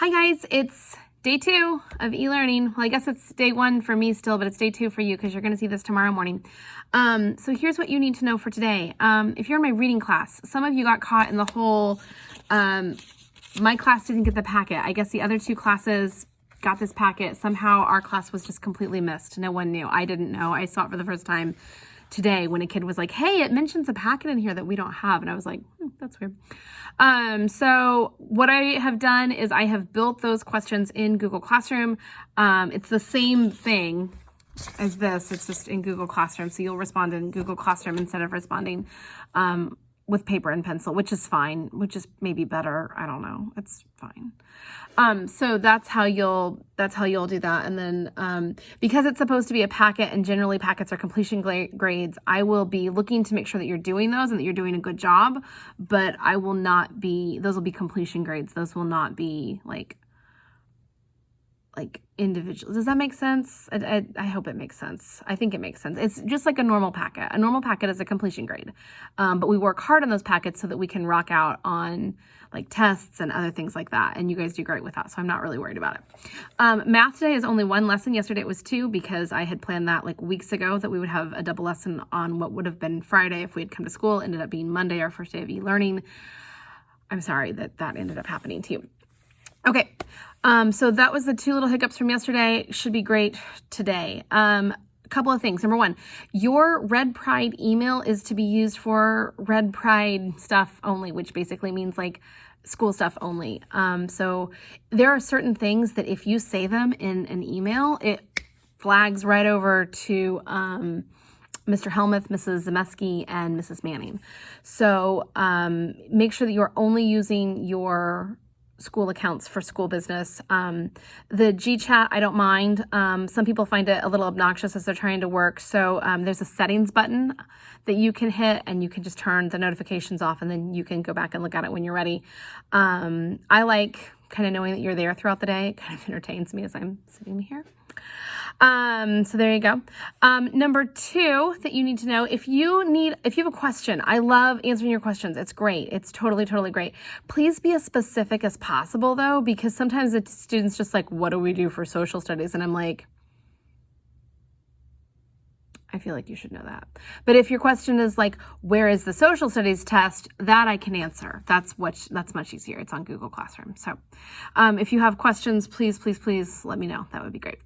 Hi guys, it's day 2 of e-learning. Well, I guess it's day 1 for me still, but it's day 2 for you because you're going to see this tomorrow morning. So here's what you need to know for today. If you're in my reading class, some of you got caught in the whole, my class didn't get the packet. I guess the other 2 classes got this packet. Somehow our class was just completely missed. No one knew. I didn't know. I saw it for the first time today when a kid was like, hey, it mentions a packet in here that we don't have. And I was like, that's weird. So what I have done is I have built those questions in Google Classroom. It's the same thing as this. It's just in Google Classroom. So you'll respond in Google Classroom instead of responding with paper and pencil, which is fine, which is maybe better. I don't know. It's fine. So that's how you'll do that. And then, because it's supposed to be a packet and generally packets are completion grades, I will be looking to make sure that you're doing those and that you're doing a good job, but I will not be, those will be completion grades. Those will not be like individual. Does that make sense? I hope it makes sense. I think it makes sense. It's just like a normal packet. A normal packet is a completion grade. But we work hard on those packets so that we can rock out on like tests and other things like that. And you guys do great with that. So I'm not really worried about it. Math today is only 1 lesson. Yesterday it was 2 because I had planned that like weeks ago that we would have a double lesson on what would have been Friday if we had come to school. It ended up being Monday, our first day of e-learning. I'm sorry that ended up happening to you. Okay. So that was the 2 little hiccups from yesterday. Should be great today. A couple of things. Number 1, your Red Pride email is to be used for Red Pride stuff only, which basically means like school stuff only. So there are certain things that if you say them in an email, it flags right over to, Mr. Helmuth, Mrs. Zemeski, and Mrs. Manning. So, make sure that you're only using your school accounts for school business. The GChat, I don't mind. Some people find it a little obnoxious as they're trying to work. So there's a settings button that you can hit and you can just turn the notifications off and then you can go back and look at it when you're ready. I like kind of knowing that you're there throughout the day. It kind of entertains me as I'm sitting here. So there you go. Number 2 that you need to know, if you have a question, I love answering your questions. It's great. It's totally great. Please be as specific as possible though, because sometimes the students just like, what do we do for social studies? And I'm like, I feel like you should know that. But if your question is like, where is the social studies test? That I can answer. That's much easier. It's on Google Classroom. So, if you have questions, please let me know. That would be great.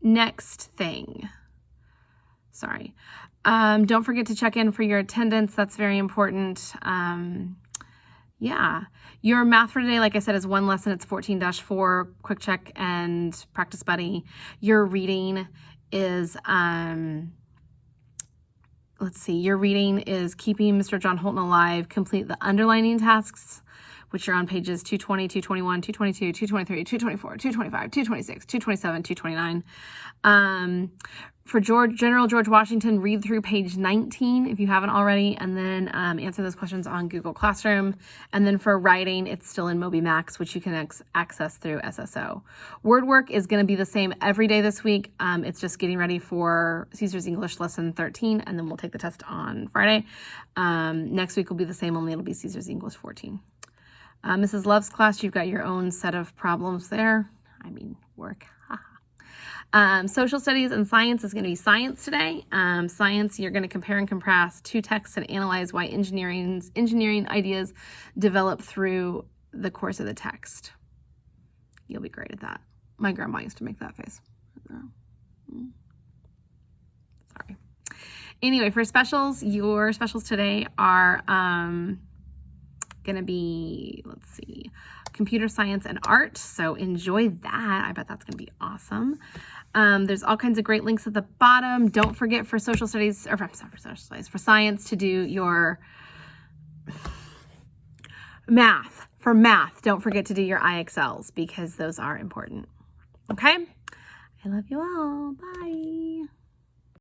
Next thing. Sorry. Don't forget to check in for your attendance. That's very important. Yeah, your math for today, like I said, is 1 lesson. It's 14-4, Quick Check and Practice Buddy. Your reading is, let's see, your reading is Keeping Mr. John Holton Alive. Complete the underlining tasks, which are on pages 220, 221, 222, 223, 224, 225, 226, 227, 229. For General George Washington, read through page 19 if you haven't already, and then answer those questions on Google Classroom. And then for writing, it's still in MobyMax, which you can access through SSO. Word work is going to be the same every day this week. It's just getting ready for Caesar's English lesson 13, and then we'll take the test on Friday. Next week will be the same, only it'll be Caesar's English 14. Mrs. Love's class, you've got your own set of problems there. I mean, work. Social studies and science is going to be science today. Science, you're going to compare and contrast 2 texts and analyze why engineering ideas develop through the course of the text. You'll be great at that. My grandma used to make that face. Sorry. Anyway, for specials, your specials today are going to be, let's see, computer science and art. So enjoy that. I bet that's going to be awesome. There's all kinds of great links at the bottom. Don't forget for social studies, or I'm sorry, for social studies, for science to do your math. For math, don't forget to do your IXLs because those are important. Okay? I love you all. Bye.